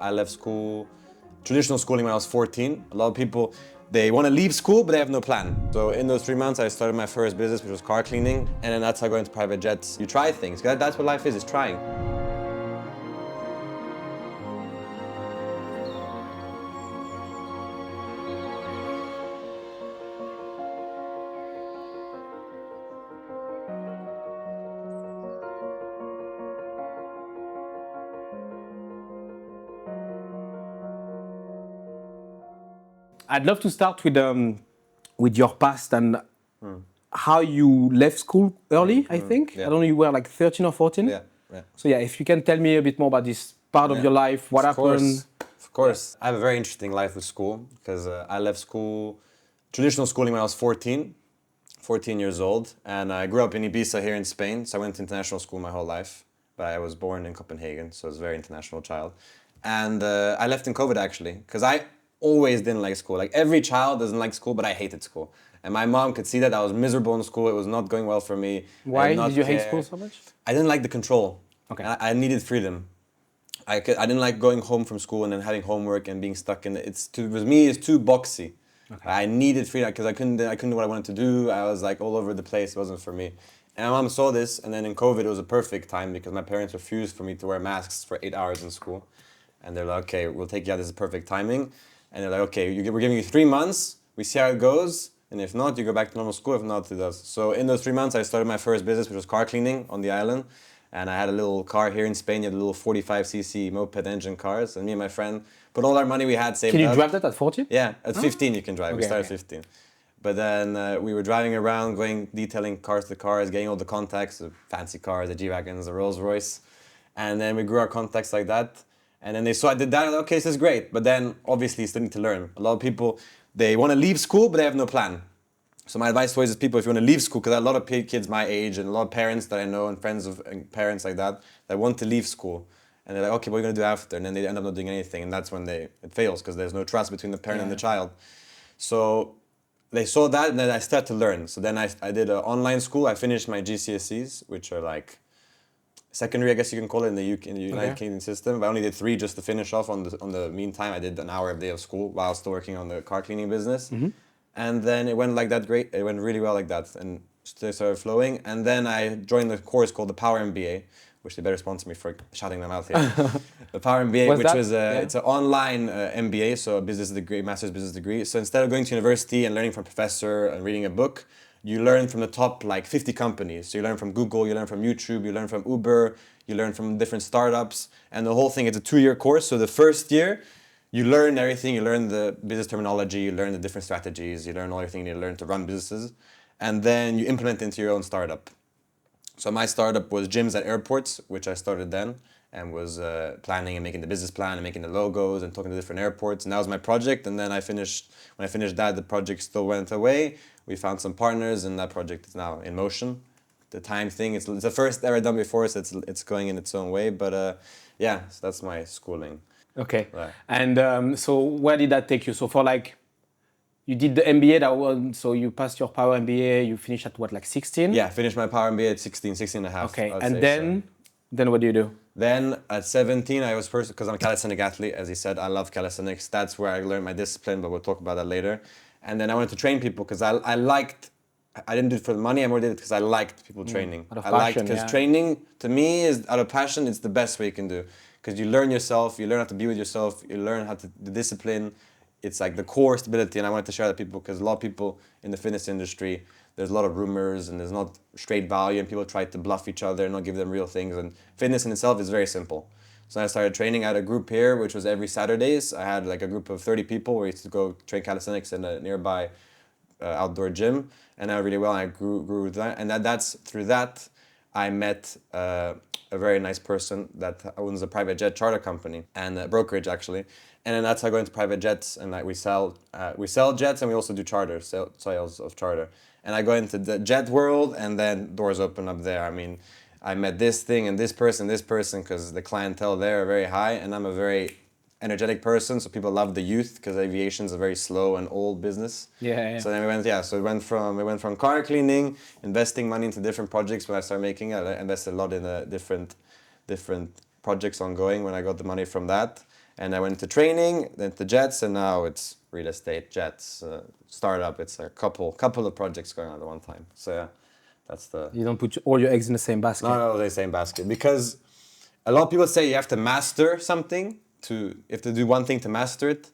I left school, traditional schooling when I was 14. A lot of people, they want to leave school, but they have no plan. So in those 3 months, I started my first business, which was car cleaning. And then that's how I got into private jets. You try things. That's what life is trying. I'd love to start with your past and how you left school early, I think. Yeah. I don't know, you were like 13 or 14? Yeah. So yeah, if you can tell me a bit more about this part of your life, what happened? Of course. I have a very interesting life with school because I left school, traditional schooling when I was 14 years old. And I grew up in Ibiza here in Spain. So I went to international school my whole life. But I was born in Copenhagen, so I was a very international child. And I left in COVID actually, because I always didn't like school. Like every child doesn't like school, but I hated school. And my mom could see that I was miserable in school. It was not going well for me. Why did you hate school so much? I didn't like the control. Okay. I needed freedom. I didn't like going home from school and then having homework and being stuck in it. With me, it's too boxy. Okay. I needed freedom because I couldn't do what I wanted to do. I was like all over the place. It wasn't for me. And my mom saw this, and then in COVID, it was a perfect time because my parents refused for me to wear masks for 8 hours in school. And they're like, okay, we'll take you out. This is perfect timing. And they're like, okay, we're giving you 3 months. We see how it goes. And if not, you go back to normal school. If not, it does. So in those 3 months, I started my first business, which was car cleaning on the island. And I had a little car here in Spain. You had a little 45cc moped engine cars. And me and my friend put all our money we had saved up. Can you drive that at 14? Yeah, at 15 you can drive. Okay, we started at 15. But then we were driving around, detailing cars to cars, getting all the contacts, the fancy cars, the G-Wagons, the Rolls Royce. And then we grew our contacts like that. And then they saw I did that, okay, this is great. But then obviously you still need to learn. A lot of people, they want to leave school, but they have no plan. So my advice always is people, if you want to leave school, because a lot of kids my age and a lot of parents that I know and friends of parents like that want to leave school. And they're like, okay, what are you going to do after? And then they end up not doing anything. And that's when it fails because there's no trust between the parent and the child. So they saw that and then I started to learn. So then I did an online school. I finished my GCSEs, which are like secondary, I guess you can call it in the United Kingdom system. But I only did 3 just to finish off on the meantime. I did an hour a day of school while still working on the car cleaning business. Mm-hmm. And then it went like that great. It went really well like that and started flowing. And then I joined the course called the Power MBA, which they better sponsor me for shouting them out here. The Power MBA, it's an online MBA, so a business degree, master's business degree. So instead of going to university and learning from a professor and reading a book, you learn from the top like 50 companies. So you learn from Google, you learn from YouTube, you learn from Uber, you learn from different startups. And the whole thing, it's a 2-year course. So the first year, you learn everything. You learn the business terminology, you learn the different strategies, you learn everything you need to learn to run businesses. And then you implement it into your own startup. So my startup was gyms at airports, which I started then and was planning and making the business plan and making the logos and talking to different airports. And that was my project. And then when I finished that, the project still went away. We found some partners and that project is now in motion. The time thing, it's the first ever done before, so it's going in its own way. But yeah, so that's my schooling. Okay. Right. And so where did that take you? So for like, you did the MBA, so you passed your Power MBA, you finished at what, like 16? Yeah, finished my Power MBA at 16 and a half. Okay, and then what do you do? Then at 17, I was because I'm a calisthenic athlete, as he said, I love calisthenics. That's where I learned my discipline, but we'll talk about that later. And then I wanted to train people because I didn't do it for the money, I more did it because I liked people training. Out of passion, because training, to me, is out of passion, it's the best way you can do. Because you learn yourself, you learn how to be with yourself, you learn how to the discipline. It's like the core stability, and I wanted to share that with people because a lot of people in the fitness industry, there's a lot of rumors and there's not straight value and people try to bluff each other and not give them real things. And fitness in itself is very simple. So I started training at a group here, which was every Saturdays. I had like a group of 30 people where we used to go train calisthenics in a nearby outdoor gym. And I really well, and I grew with that. And that's through that, I met a very nice person that owns a private jet charter company and a brokerage actually. And then that's how I go into private jets and like we sell jets and we also do sales of charter. And I go into the jet world and then doors open up there. I mean, I met this thing and this person because the clientele there are very high and I'm a very energetic person, so people love the youth because aviation is a very slow and old business. Yeah. So then we went from car cleaning, investing money into different projects. When I started making it, I invested a lot in different projects ongoing when I got the money from that. And I went into training, then to jets, and now it's real estate, jets, startup. It's a couple of projects going on at one time. So yeah, that's the... You don't put all your eggs in the same basket. No, the same basket. Because a lot of people say you have to master something, you have to do one thing to master it.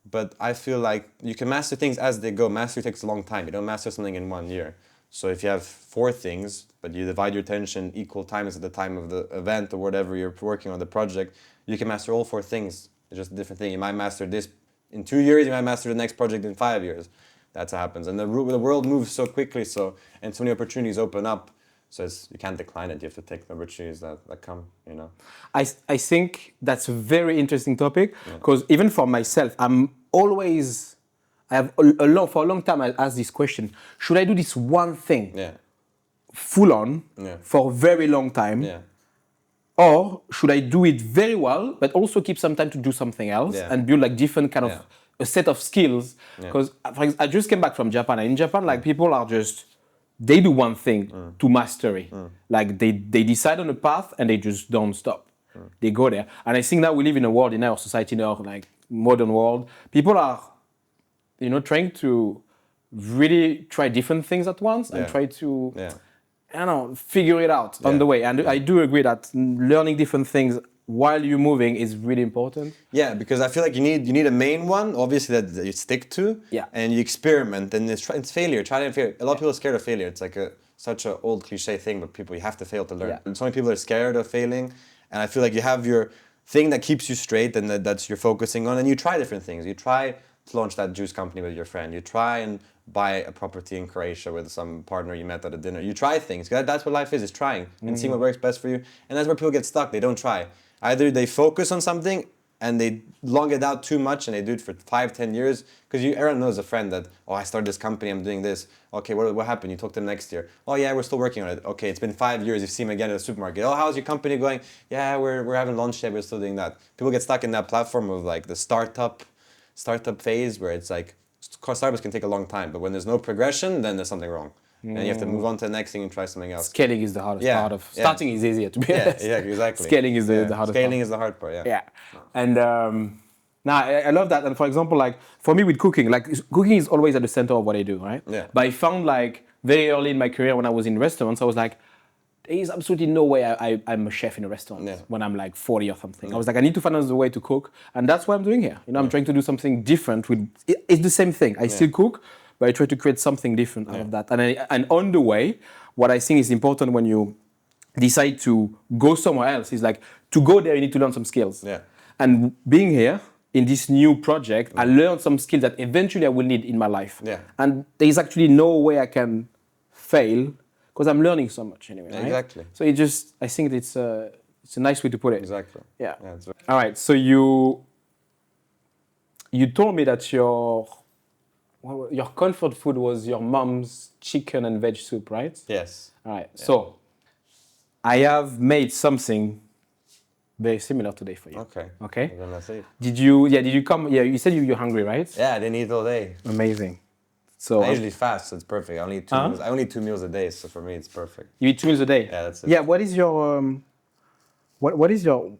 But I feel like you can master things as they go. Mastery takes a long time. You don't master something in 1 year. So if you have 4 things, but you divide your attention equal times at the time of the event or whatever you're working on the project, you can master all 4 things. It's just a different thing. You might master this in 2 years, you might master the next project in 5 years. That's what happens. And the world moves so quickly, and so many opportunities open up. So you can't decline it. You have to take the opportunities that come, you know. I think that's a very interesting topic because even for myself, for a long time I asked this question: should I do this one thing full on for a very long time? Yeah. Or should I do it very well, but also keep some time to do something else and build like different kind of a set of skills? Because I just came back from Japan, and in Japan, like people are just, they do one thing to mastery. Like they decide on a path and they just don't stop. They go there. And I think that we live in a world, in our society, in our like modern world, people are, trying to really try different things at once and try to, I don't know, figure it out on the way. And I do agree that learning different things while you're moving is really important. Yeah, because I feel like you need a main one, obviously, that you stick to, and you experiment, and it's failure. Try and fail. A lot of people are scared of failure. It's like such an old cliche thing, but you have to fail to learn. And so many people are scared of failing, and I feel like you have your thing that keeps you straight and that's you're focusing on, and you try different things. You try to launch that juice company with your friend. You try and buy a property in Croatia with some partner you met at a dinner. You try things. That's what life is trying and seeing what works best for you. And that's where people get stuck. They don't try. Either they focus on something and they long it out too much and they do it for 5-10 years. Because everyone knows a friend that, I started this company, I'm doing this. Okay, what happened? You talk to them next year. Oh yeah, we're still working on it. Okay, it's been 5 years, you see them again at the supermarket. Oh, how's your company going? Yeah, we're having lunch yet, we're still doing that. People get stuck in that platform of like the startup phase where it's like, startups can take a long time, but when there's no progression, then there's something wrong. And you have to move on to the next thing and try something else. Scaling is the hardest part of starting is easier, to be honest. Yeah, exactly. Scaling is the hardest part. Scaling is the hard part, Yeah. And I love that. And for example, like for me with cooking, like cooking is always at the center of what I do, right? Yeah. But I found like very early in my career when I was in restaurants, I was like, there is absolutely no way I'm a chef in a restaurant when I'm like 40 or something. I was like, I need to find another way to cook. And that's what I'm doing here. I'm trying to do something different with, it's the same thing. I still cook, but I try to create something different out of that. And on the way, what I think is important when you decide to go somewhere else is like, to go there, you need to learn some skills. Yeah. And being here in this new project, I learned some skills that eventually I will need in my life. Yeah. And there is actually no way I can fail because I'm learning so much anyway. Right? Exactly. So I think it's a nice way to put it. Exactly. Yeah. All right. So you told me that your comfort food was your mom's chicken and veg soup, right? Yes. All right. Yeah. So I have made something very similar today for you. Okay. Okay. I'm gonna see. Did you come? Yeah, you said you're hungry, right? Yeah, I didn't eat all day. Amazing. So I usually fast, so it's perfect. I only eat 2 meals. I only eat 2 meals a day, so for me it's perfect. You eat 2 meals a day? Yeah, that's it. Yeah, what is your what is your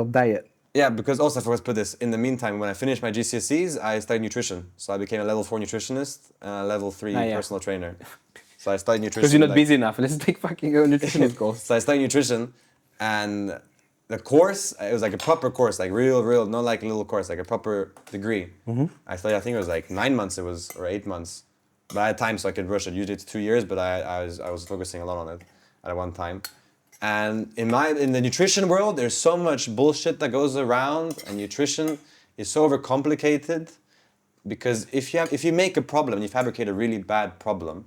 diet? Yeah, because also I forgot to put this. In the meantime, when I finished my GCSEs, I studied nutrition. So I became a level 4 nutritionist and a level 3 personal trainer. So I studied nutrition. Because you're not busy enough. Let's take fucking nutritionist course. So I studied nutrition, and the course, it was like a proper course, like real, not like a little course, like a proper degree. I studied, I think it was like 9 months, or 8 months. But I had time so I could rush it. Usually it's 2 years, but I was focusing a lot on it at one time. And in the nutrition world, there's so much bullshit that goes around, and nutrition is so overcomplicated. Because if you make a problem, you fabricate a really bad problem,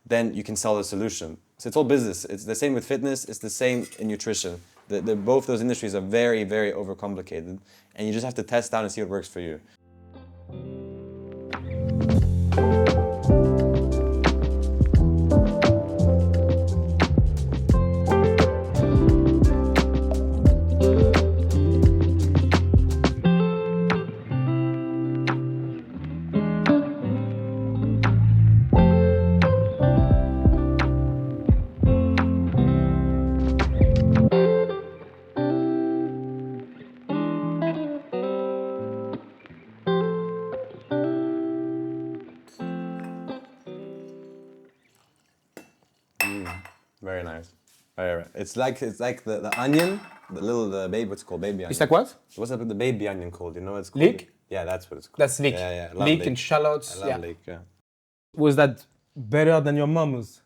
then you can sell the solution. So it's all business. It's the same with fitness. It's the same in nutrition. Both those industries are very, very overcomplicated, and you just have to test out and see what works for you. Very nice. Very right. It's like the onion, the baby. What's it called? Baby onion. It's like what? What's up with the baby onion called? You know what it's called? Leek? Yeah, that's what it's called. That's leek. Yeah, I love Leek and shallots. I love leek. Yeah. Was that better than your mom's?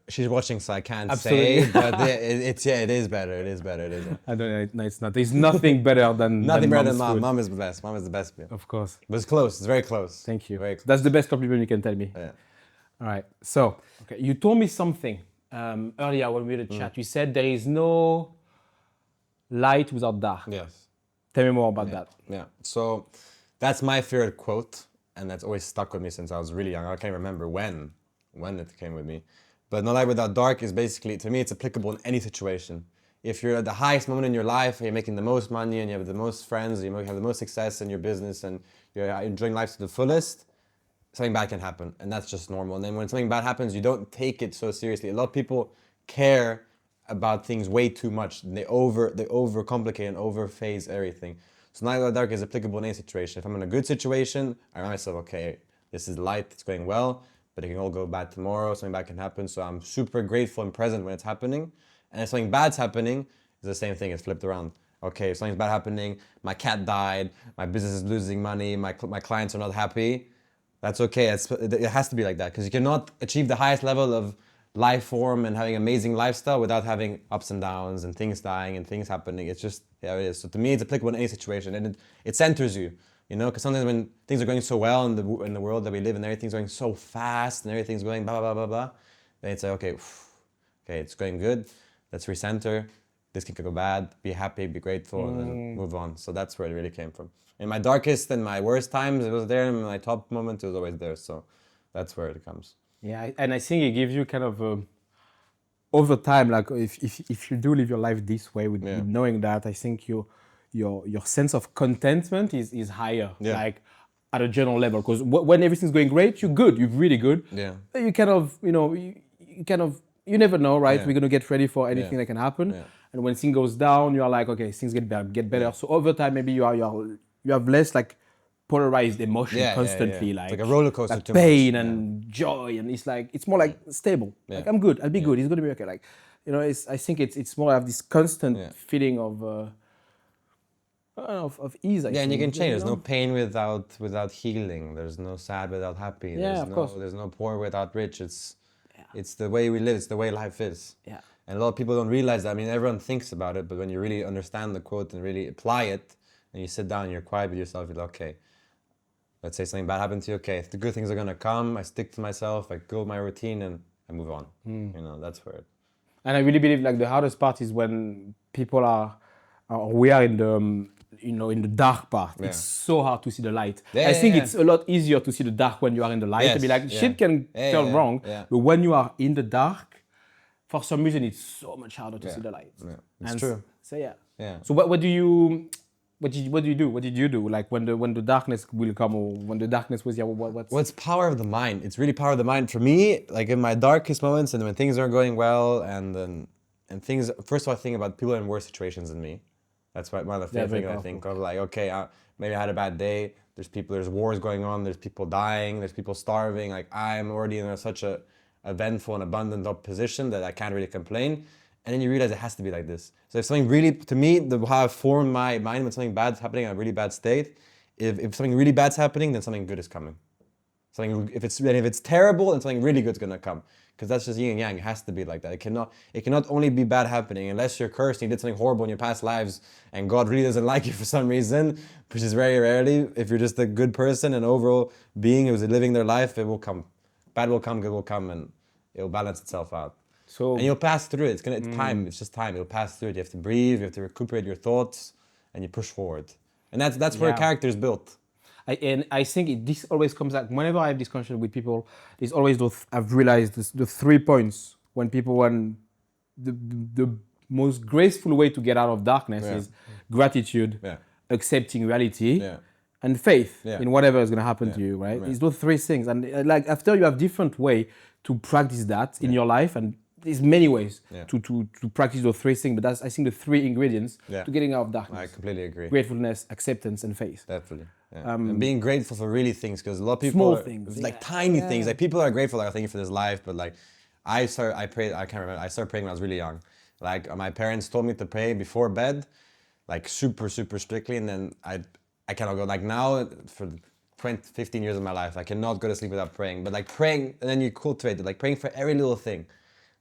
She's watching, so I can't Absolutely. say. But it is better. It is better. It is. I don't know. No, it's not. There's nothing better than Nothing better than mom's mom. food. Mom is the best. Mom is the best. Yeah. Of course. But it's close. It's very close. Thank you. Very close. That's the best compliment you can tell me. Yeah. All right. So, okay, you told me something earlier when we had a chat. You said there is no light without dark. Yes. Tell me more about that. Yeah. So that's my favorite quote, and that's always stuck with me since I was really young. I can't remember when it came with me. But no light without dark is basically, to me, it's applicable in any situation. If you're at the highest moment in your life, and you're making the most money, and you have the most friends, you have the most success in your business, and you're enjoying life to the fullest, something bad can happen, and that's just normal. And then when something bad happens, you don't take it so seriously. A lot of people care about things way too much. They overcomplicate and overphase everything. So light without dark is applicable in any situation. If I'm in a good situation, I remind myself, okay, this is light, it's going well, but it can all go bad tomorrow, something bad can happen. So I'm super grateful and present when it's happening. And if something bad's happening, it's the same thing, it's flipped around. Okay, if something's bad happening, my cat died, my business is losing money, my clients are not happy, that's okay. It has to be like that, because you cannot achieve the highest level of life form and having amazing lifestyle without having ups and downs and things dying and things happening. It's just how it is. So to me, it's applicable in any situation, and it centers you. You know, because sometimes when things are going so well in the world that we live in, everything's going so fast and everything's going blah blah blah blah blah, then it's like, okay, it's going good. Let's recenter. This can go bad. Be happy, be grateful, and then move on. So that's where it really came from. In my darkest and my worst times, it was there. In my top moment, it was always there. So that's where it comes. Yeah, and I think it gives you kind of over time, like if you do live your life this way with knowing that, I think your sense of contentment is higher, like at a general level. Because when everything's going great, you're good, you're really good. Yeah. You kind of, you never know, right? Yeah. We're gonna get ready for anything that can happen. Yeah. And when things goes down, you are like, okay, things get better. Yeah. So over time, maybe you have less like polarized emotion constantly, like a roller coaster, like pain and joy, and it's more like stable. Yeah. Like I'm good, I'll be good. It's gonna be okay. Like, I think it's more of this constant feeling of ease. I think. And you can change. There's no pain without healing. There's no sad without happy. There's no poor without rich. It's the way we live. It's the way life is. Yeah. And a lot of people don't realize that. I mean, everyone thinks about it, but when you really understand the quote and really apply it, and you sit down and you're quiet with yourself, you're like, okay, let's say something bad happened to you. Okay, if the good things are gonna come, I stick to myself, I go with my routine, and I move on. That's where. And I really believe like the hardest part is when people we are in the in the dark part. Yeah. It's so hard to see the light. I think it's a lot easier to see the dark when you are in the light. To be like, shit can turn wrong. Yeah. But when you are in the dark, for some reason, it's so much harder to see the light. Yeah. It's true. So So what do you do? What did you do? Like when the darkness will come, or when the darkness was what's... Well, it's power of the mind. It's really power of the mind. For me, like in my darkest moments and when things aren't going well and things, first of all, I think about people in worse situations than me. That's one of the favorite things I think of. Like, okay, maybe I had a bad day. There's wars going on. There's people dying. There's people starving. Like I'm already in such a eventful and abundant position that I can't really complain. And then you realize it has to be like this. So if something really, to me, how I've formed my mind when something bad's happening in a really bad state, if something really bad's happening, then something good is coming. If it's terrible, then something really good's gonna come. Because that's just yin and yang. It has to be like that. It cannot only be bad happening unless you're cursed and you did something horrible in your past lives and God really doesn't like you for some reason, which is very rarely. If you're just a good person and overall being who's living their life, it will come. Bad will come, good will come, and it will balance itself out. And you'll pass through it. It's time. It's just time. You'll pass through it. You have to breathe. You have to recuperate your thoughts, and you push forward. And that's where a character is built. I think this always comes out whenever I have this conversation with people. It's always I've realized the 3 points when the most graceful way to get out of darkness is gratitude, accepting reality, and faith in whatever is going to happen to you. Right? It's those 3 things, and like after you have different way to practice that in your life, and there's many ways to practice those 3 things, but that's I think the 3 ingredients to getting out of darkness. I completely agree. Gratefulness, acceptance, and faith. Definitely. Yeah. And being grateful for really things, because a lot of people small things, like tiny things. Like people are grateful, like thank you for this life, but like I prayed, I can't remember, I started praying when I was really young. Like my parents told me to pray before bed, like super, super strictly. And then I cannot go, like now for 20, 15 years of my life, I cannot go to sleep without praying. But like praying, and then you cultivate it, like praying for every little thing.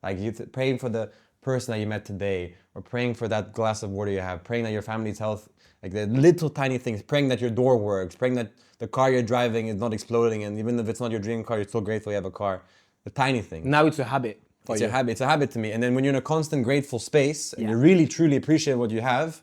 Like praying for the person that you met today, or praying for that glass of water you have, praying that your family's health, like the little tiny things, praying that your door works, praying that the car you're driving is not exploding, and even if it's not your dream car, you're still grateful you have a car. The tiny things. Now it's a habit for It's you. a habit. It's a habit to me. And then when you're in a constant grateful space and you really truly appreciate what you have,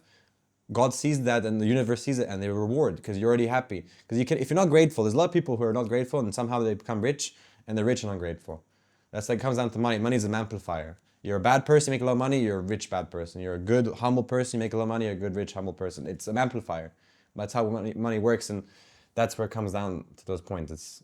God sees that and the universe sees it and they reward because you're already happy. Because if you're not grateful, there's a lot of people who are not grateful and somehow they become rich and they're rich and ungrateful. That's like comes down to money. Money is an amplifier. You're a bad person, you make a lot of money, you're a rich bad person. You're a good humble person, you make a lot of money, you're a good rich humble person. It's an amplifier. That's how money works, and that's where it comes down to those points.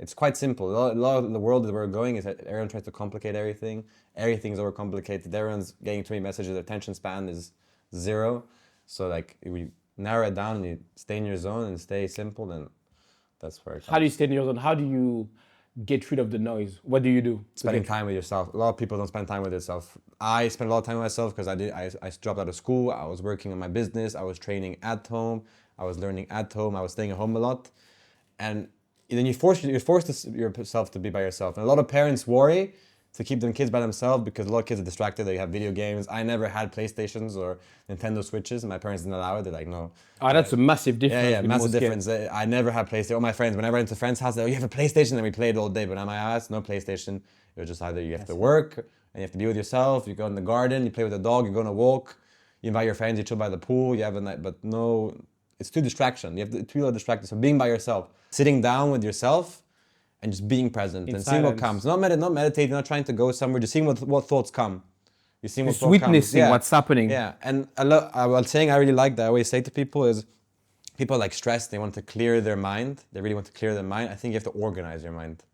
It's quite simple. A lot of the world that we're going is that everyone tries to complicate everything. Everything's overcomplicated. Everyone's getting too many messages. Their attention span is zero. So like if we narrow it down and you stay in your zone and stay simple, then that's where it comes. How do you stay in your zone? How do you get rid of the noise? What do you do? Spending time with yourself. A lot of people don't spend time with themselves. I spend a lot of time with myself because I dropped out of school. I was working on my business. I was training at home. I was learning at home. I was staying at home a lot. And then you force yourself to be by yourself. And a lot of parents worry to keep their kids by themselves because a lot of kids are distracted. They have video games. I never had PlayStations or Nintendo Switches. And my parents didn't allow it. They're like, no. Oh, that's a massive difference. Yeah, massive difference. I never had PlayStation. All my friends, whenever I went to a friend's house, they're like, oh, you have a PlayStation? And we played all day. But at my house, no PlayStation. It was just either you have to work and you have to be with yourself. You go in the garden, you play with the dog, you go on a walk, you invite your friends, you chill by the pool, you have a night, but no, it's too distraction. You have to feel distracted. So being by yourself, sitting down with yourself and just being present and seeing what comes. Not meditating, not trying to go somewhere, just seeing what thoughts come. You're seeing what Just thought witnessing comes. what's happening. Yeah, and one saying I really like that I always say to people is, people are like stressed, they want to clear their mind. They really want to clear their mind. I think you have to organize your mind.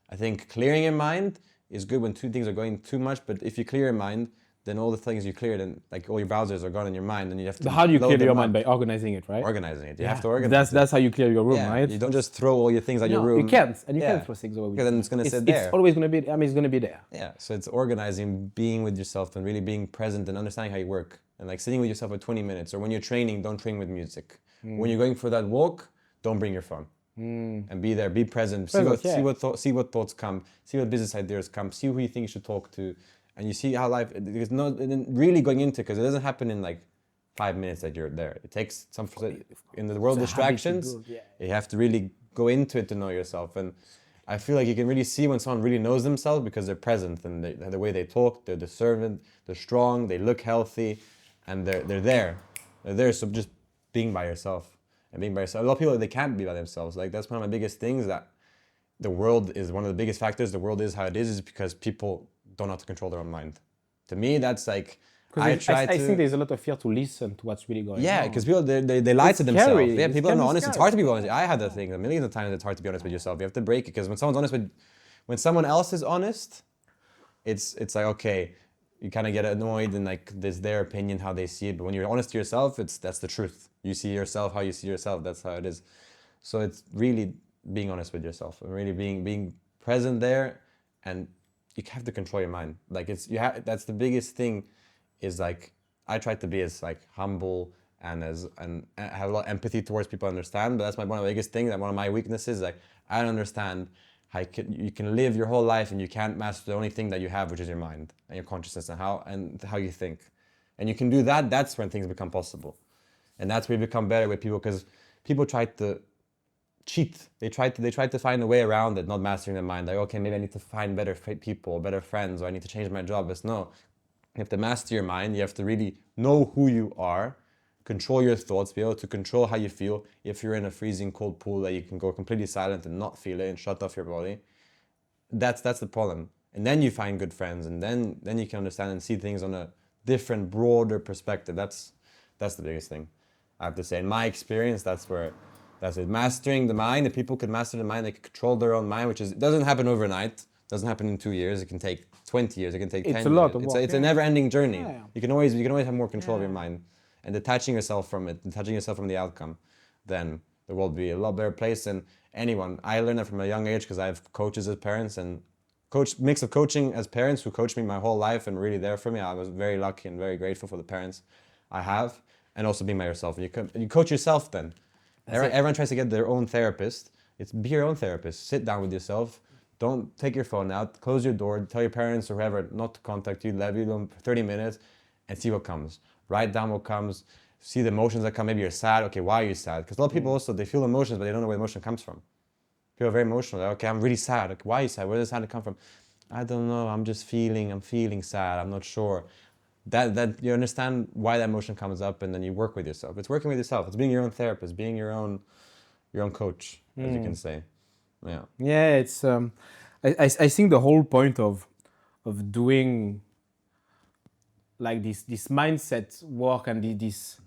I think clearing your mind is good when two things are going too much, but if you clear your mind, then all the things you cleared and like all your browsers are gone in your mind, and you have to. But how do you load clear them your up. mind? By organizing it, right? Organizing it. You have to organize. That's how you clear your room, right? You don't just throw all your things out your room. You can't, and you can't throw things away. Because then it's gonna sit there. It's always gonna be. It's gonna be there. Yeah. So it's organizing, being with yourself, and really being present and understanding how you work, and like sitting with yourself for 20 minutes. Or when you're training, don't train with music. When you're going for that walk, don't bring your phone. And be there, be present. See what thoughts come. See what business ideas come. See who you think you should talk to. And you see how life is not really going into, because it doesn't happen in like 5 minutes that you're there. It takes some, in the world of distractions, you have to really go into it to know yourself. And I feel like you can really see when someone really knows themselves because they're present and the way they talk, they're discernment, they're strong, they look healthy, and they're there. They're there, so just being by yourself and being by yourself. A lot of people, they can't be by themselves. Like that's one of my biggest things, that the world is one of the biggest factors. The world is how it is because people don't know how to control their own mind. To me, that's like, I think there's a lot of fear to listen to what's really going on. Yeah, because people, they lie to themselves. Scary. Yeah, people are not honest. It's hard to be honest. I had that thing a million of times. It's hard to be honest with yourself. You have to break it, because when someone else is honest, it's like, okay, you kind of get annoyed and like there's their opinion, how they see it. But when you're honest to yourself, that's the truth. You see yourself how you see yourself. That's how it is. So it's really being honest with yourself and really being present there, and you have to control your mind. Like that's the biggest thing, is like I try to be as like humble and have a lot of empathy towards people, understand. But that's one of the biggest things, that one of my weaknesses, like I don't understand how you can live your whole life and you can't master the only thing that you have, which is your mind and your consciousness and how you think. And you can do that, that's when things become possible. And that's where you become better with people, because people try to cheat. They try to find a way around it, not mastering their mind. Like, okay, maybe I need to find better people, better friends, or I need to change my job. But no, you have to master your mind. You have to really know who you are, control your thoughts, be able to control how you feel. If you're in a freezing cold pool, that you can go completely silent and not feel it and shut off your body. That's the problem. And then you find good friends, and then you can understand and see things on a different, broader perspective. That's the biggest thing, I have to say. In my experience, that's it. Mastering the mind. If people could master the mind, they could control their own mind, which it doesn't happen overnight. It doesn't happen in 2 years. It can take 20 years. It can take 10 years. It's a lot of work. It's a never-ending journey. Yeah. You can always have more control of your mind, and detaching yourself from it, detaching yourself from the outcome, then the world will be a lot better place than anyone. I learned that from a young age because I have coaches as parents, and mix of coaching as parents who coached me my whole life and really there for me. I was very lucky and very grateful for the parents I have, and also being by yourself. You coach yourself then. Everyone tries to get their own therapist. It's be your own therapist. Sit down with yourself. Don't take your phone out. Close your door. Tell your parents or whoever not to contact you. Leave them for 30 minutes and see what comes. Write down what comes. See the emotions that come. Maybe you're sad. Okay, why are you sad? Because a lot of people also, they feel emotions, but they don't know where the emotion comes from. People are very emotional. Like, okay, I'm really sad. Like, why are you sad? Where does sad come from? I don't know. I'm feeling sad. I'm not sure. That you understand why that emotion comes up, and then you work with yourself. It's working with yourself. It's being your own therapist, being your own coach, as you can say. Yeah. Yeah, it's I think the whole point of doing like this mindset work and this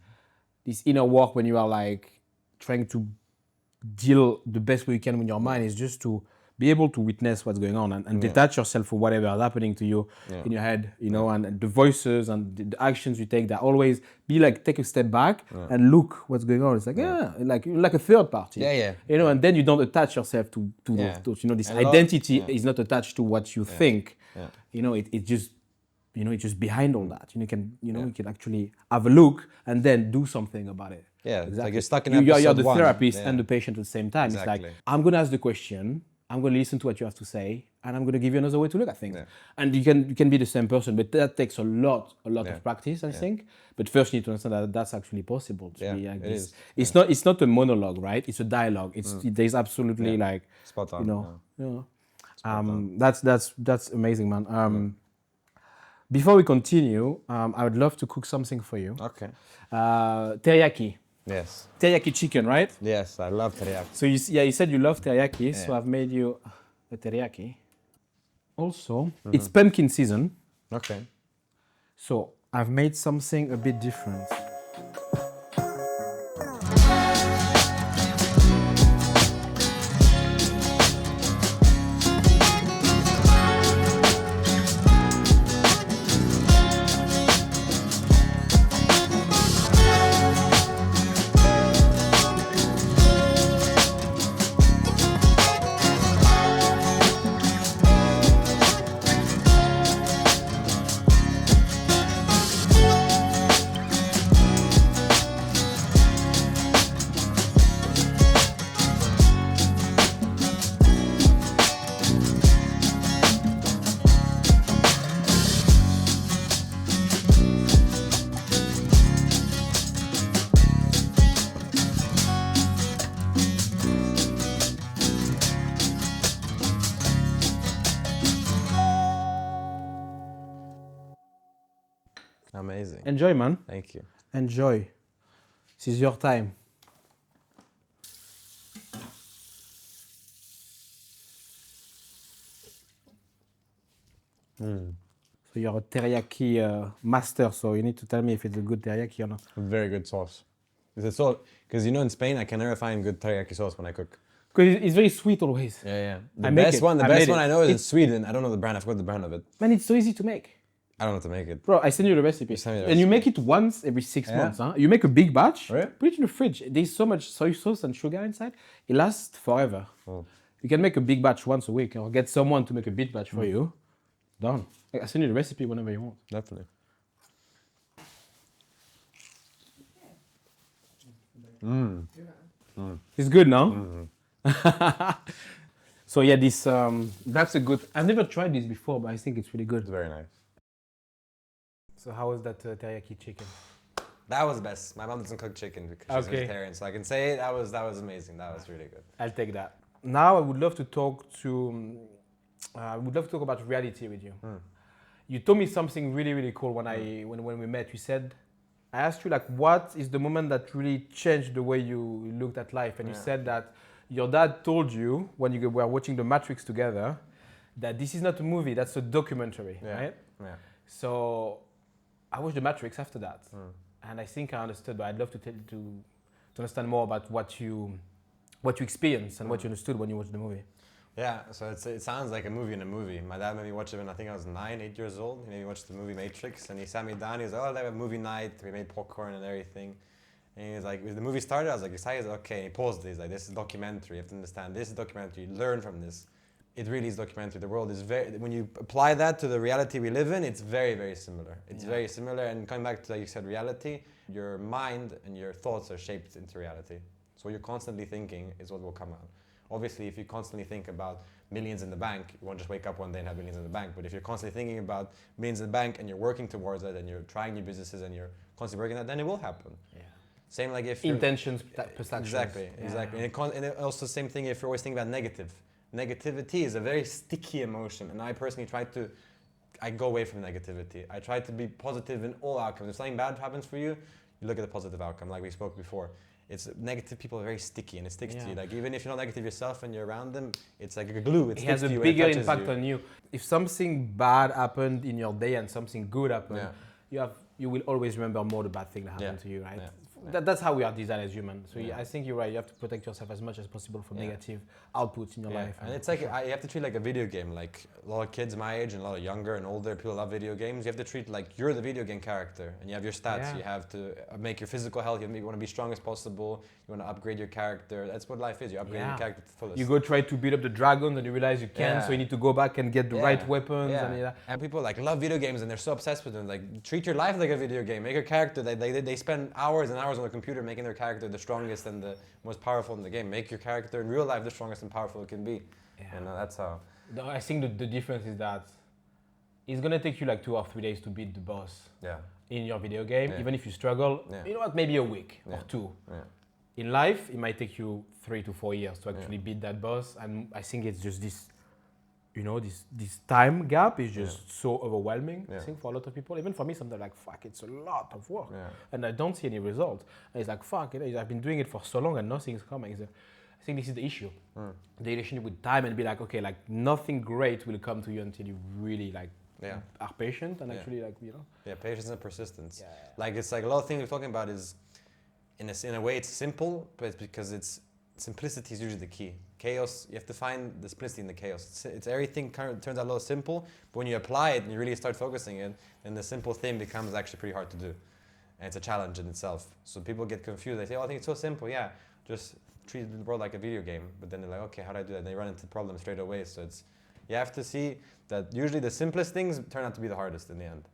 inner work when you are like trying to deal the best way you can with your mind is just to be able to witness what's going on and detach yourself from whatever is happening to you in your head, you know, and the voices and the actions you take, that always be like, take a step back and look what's going on. It's like, like a third party. You know, and then you don't attach yourself to those thoughts. You know, this identity is not attached to what you think. You know, it just, you know, it's just behind all that. You can, you can actually have a look and then do something about it. Yeah, exactly. Like you're stuck in episode you're the one. therapist and the patient at the same time. Exactly. It's like, I'm going to ask the question, I'm going to listen to what you have to say, and I'm going to give you another way to look at things. And you can be the same person, but that takes a lot of practice, I think. But first you need to understand that that's actually possible to be like this. It's not a monologue, right? It's a dialogue. There's absolutely like, spot on. You know, that's amazing, man. Before we continue, I would love to cook something for you. Okay. Teriyaki. Yes. Teriyaki chicken, right? Yes, I love teriyaki. So you said you love teriyaki, so I've made you a teriyaki. Also, it's pumpkin season. Okay. So I've made something a bit different. Amazing. Enjoy, man. Thank you. Enjoy. This is your time. So you're a teriyaki master, so you need to tell me if it's a good teriyaki or not. Very good sauce. Is it so? Because you know in Spain I can never find good teriyaki sauce when I cook. Because it's very sweet always. Yeah. The best one I know is in Sweden. I don't know the brand. I forgot the brand of it. Man, it's so easy to make. I don't know how to make it. Bro, I send you the recipe. And you make it once every 6 months. Huh? You make a big batch, put it in the fridge. There's so much soy sauce and sugar inside. It lasts forever. You can make a big batch once a week or get someone to make a big batch for you. Done. I send you the recipe whenever you want. Definitely. It's good now. So yeah, this that's a good. I've never tried this before, but I think it's really good. It's very nice. So how was that teriyaki chicken? That was best. My mom doesn't cook chicken because she's vegetarian, so I can say that was amazing. That was really good. I'll take that. Now I would love to talk about reality with you. You told me something really, really cool when we met. You said, I asked you like, what is the moment that really changed the way you looked at life? And you said that your dad told you when you were watching The Matrix together that this is not a movie, that's a documentary, right? Yeah. So I watched The Matrix after that, and I think I understood. But I'd love to understand more about what you experienced and what you understood when you watched the movie. Yeah, so it sounds like a movie in a movie. My dad made me watch it when I think I was 9, 8 years old. He made me watch the movie Matrix, and he sat me down. He was like, "Oh, let's have a movie night." We made popcorn and everything. And he was like, when the movie started, I was like excited. Okay, and he paused it. He's like, "This is a documentary. You have to understand. This is a documentary. Learn from this." it really is documentary. The world is when you apply that to the reality we live in, it's very, very similar. It's very similar. And coming back to, like you said, reality, your mind and your thoughts are shaped into reality. So what you're constantly thinking is what will come out. Obviously, if you constantly think about millions in the bank, you won't just wake up one day and have millions in the bank. But if you're constantly thinking about millions in the bank and you're working towards it and you're trying new businesses and you're constantly working on that, then it will happen. Yeah. Same like if intentions, perceptions. Exactly. And also same thing if you're always thinking about negative. Negativity is a very sticky emotion, and I personally I go away from negativity. I try to be positive in all outcomes. If something bad happens for you, you look at the positive outcome, like we spoke before. It's negative people are very sticky, and it sticks to you. Like even if you're not negative yourself and you're around them, it's like a glue. It has a bigger impact on you. If something bad happened in your day and something good happened, you will always remember more the bad thing that happened to you, right? That's how we are designed as humans. So I think you're right. You have to protect yourself as much as possible from negative outputs in your life. And it's like you have to treat it like a video game. Like a lot of kids my age and a lot of younger and older people love video games. You have to treat like you're the video game character, and you have your stats. You have to make your physical health. You want to be strong as possible. You want to upgrade your character. That's what life is. You upgrade your character to the fullest. You go try to beat up the dragon, and you realize you can't. So you need to go back and get the right weapons. And people like love video games and they're so obsessed with them. Like treat your life like a video game. Make a character. They spend hours and hours on the computer making their character the strongest and the most powerful in the game. Make your character in real life the strongest and powerful it can be. And that's how. I think the difference is that it's gonna take you like 2 or 3 days to beat the boss in your video game. Even if you struggle, you know what, maybe a week or 2. In life, it might take you 3 to 4 years to actually beat that boss. And I think it's just this, you know, this time gap is just so overwhelming, I think, for a lot of people. Even for me, sometimes like, fuck, it's a lot of work. And I don't see any results. And it's like, fuck, I've been doing it for so long and nothing's coming. I think this is the issue. The relationship with time, and be like, okay, like nothing great will come to you until you really like are patient and actually like, you know. Yeah, patience and persistence. Like it's like a lot of things we're talking about is, in a way it's simple, but it's because simplicity is usually the key. Chaos, you have to find the simplicity in the chaos. It's everything kind of turns out a little simple, but when you apply it and you really start focusing it, then the simple thing becomes actually pretty hard to do. And it's a challenge in itself. So people get confused. They say, oh, I think it's so simple. Yeah, just treat the world like a video game. But then they're like, okay, how do I do that? And they run into problems straight away. So you have to see that usually the simplest things turn out to be the hardest in the end.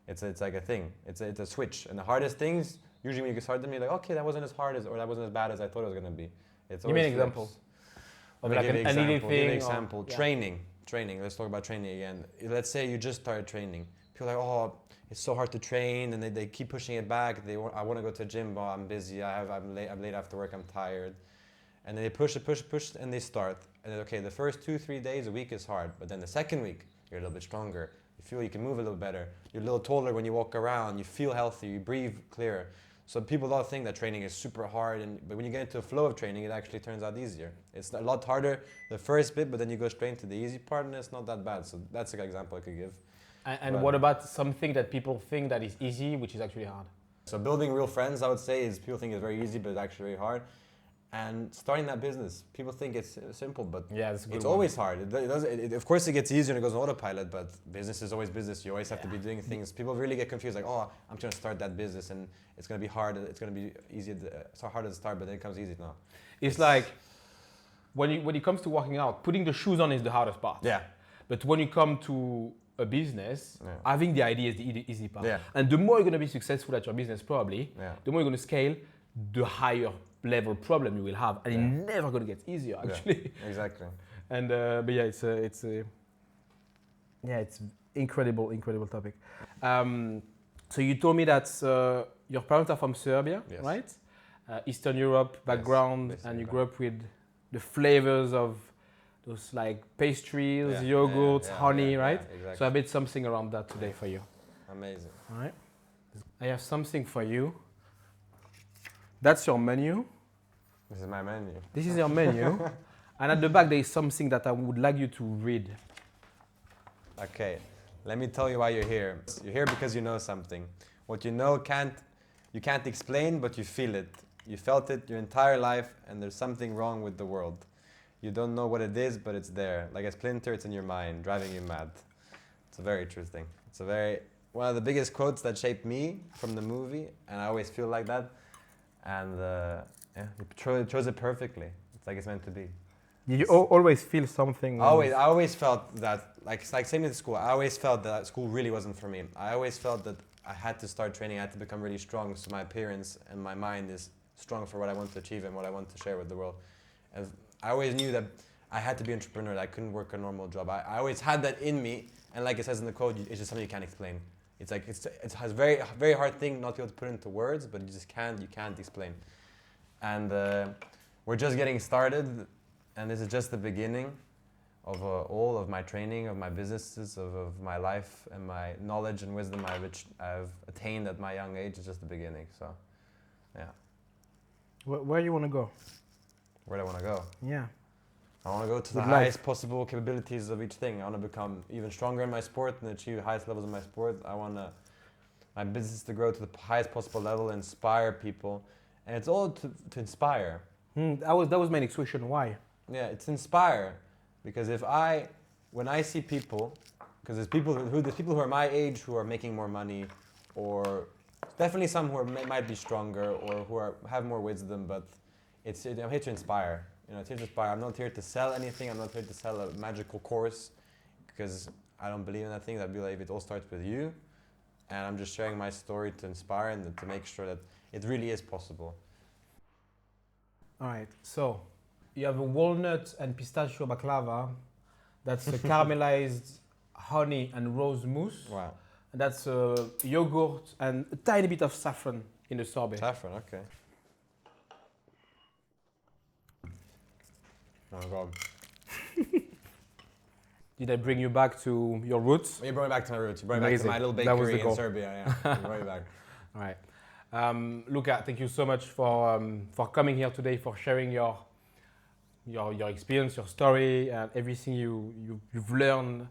It's like a thing. It's a switch. And the hardest things, usually when you start them, you're like, okay, that wasn't as hard or that wasn't as bad as I thought it was going to be. Give me an example. Of like an example. Training. Let's talk about training again. Let's say you just started training. People are like, oh, it's so hard to train, and they keep pushing it back. I want to go to the gym, but I'm busy. I'm late after work. I'm tired. And then they push, and they start. And then, okay, the first 2-3 days, a week is hard, but then the second week you're a little bit stronger. You feel you can move a little better. You're a little taller when you walk around. You feel healthy. You breathe clearer. So people don't think that training is super hard, but when you get into a flow of training, it actually turns out easier. It's a lot harder the first bit, but then you go straight into the easy part, and it's not that bad. So that's an example I could give. And what about something that people think that is easy, which is actually hard? So building real friends, I would say, is people think it's very easy, but it's actually very hard. And starting that business, people think it's simple, but it's always hard. Of course, it gets easier and it goes on autopilot, but business is always business. You always have to be doing things. People really get confused, like, oh, I'm trying to start that business, and it's going to be hard. It's going to be easy. It's hard to start, but then it comes easy now. It's like when it comes to working out, putting the shoes on is the hardest part. Yeah. But when you come to a business, having the idea is the easy part. Yeah. And the more you're going to be successful at your business, probably, the more you're going to scale, the higher level problem you will have, and it's never going to get easier, actually. Yeah, exactly. And but yeah, it's incredible topic. So you told me that your parents are from Serbia, right? Eastern Europe background, and you grew up with the flavors of those like pastries, yogurts, honey, right? Exactly. So I made something around that today for you. Amazing. All right. I have something for you. That's your menu. This is my menu. This is your menu. And at the back, there is something that I would like you to read. Okay, let me tell you why you're here. You're here because you know something. What you know you can't explain, but you feel it. You felt it your entire life, and there's something wrong with the world. You don't know what it is, but it's there. Like a splinter, it's in your mind, driving you mad. It's a very true thing. It's one of the biggest quotes that shaped me from the movie, and I always feel like that. And it chose it perfectly. It's like it's meant to be. You always feel something. I always felt that, like same with school. I always felt that school really wasn't for me. I always felt that I had to start training. I had to become really strong, so my appearance and my mind is strong for what I want to achieve and what I want to share with the world. And I always knew that I had to be an entrepreneur. That I couldn't work a normal job. I always had that in me, and like it says in the code, it's just something you can't explain. It's like it's a very hard thing not to be able to put into words, but you can't explain. And we're just getting started. And this is just the beginning of all of my training, of my businesses, of my life, and my knowledge and wisdom which I've attained at my young age. Is just the beginning. So, yeah. Where you want to go? Where do I want to go? Yeah. I want to go to the highest possible capabilities of each thing. I want to become even stronger in my sport and achieve the highest levels of my sport. I want my business to grow to the highest possible level, inspire people, and it's all to inspire. That was my next question. Why? Yeah, it's inspire, because when I see people, because there's people who are my age who are making more money, or definitely some who might be stronger or who have more wisdom, but I'm here to inspire. It's here to inspire. I'm not here to sell anything. I'm not here to sell a magical course, because I don't believe in that thing. I believe it all starts with you, and I'm just sharing my story to inspire and to make sure that it really is possible. All right, so you have a walnut and pistachio baklava. That's a caramelized honey and rose mousse. Wow. And that's yogurt and a tiny bit of saffron in the sorbet. Saffron, okay. Oh God. Did I bring you back to your roots? You brought me back to my roots. You brought me back to my little bakery in Serbia. Yeah, you brought me back. All right. Luka, thank you so much for coming here today, for sharing your experience, your story, and everything you've learned,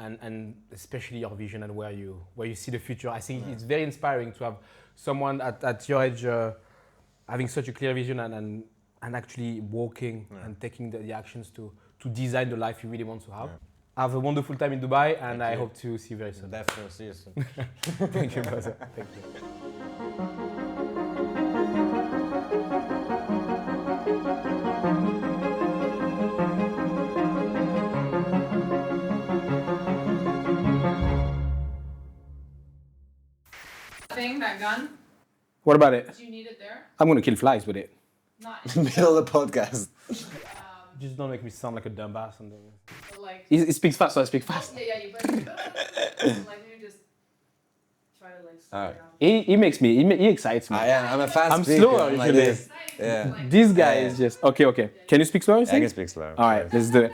and especially your vision and where you see the future. I think it's very inspiring to have someone at your age having such a clear vision and actually walking and taking the actions to design the life you really want to have. Yeah. Have a wonderful time in Dubai, and I hope to see you very soon. Definitely see you soon. Thank you, brother. Thank you. That gun? What about it? Do you need it there? I'm gonna kill flies with it. Not in the middle of the podcast. Just don't make me sound like a dumbass. Like, he speaks fast, so I speak fast. Yeah, you better. Like, maybe just try to like slow down. He makes me. He excites me. I'm a fast I'm speaker. slower usually. Yeah. This guy is just okay. Can you speak slower? I can speak slower. All right, let's do it.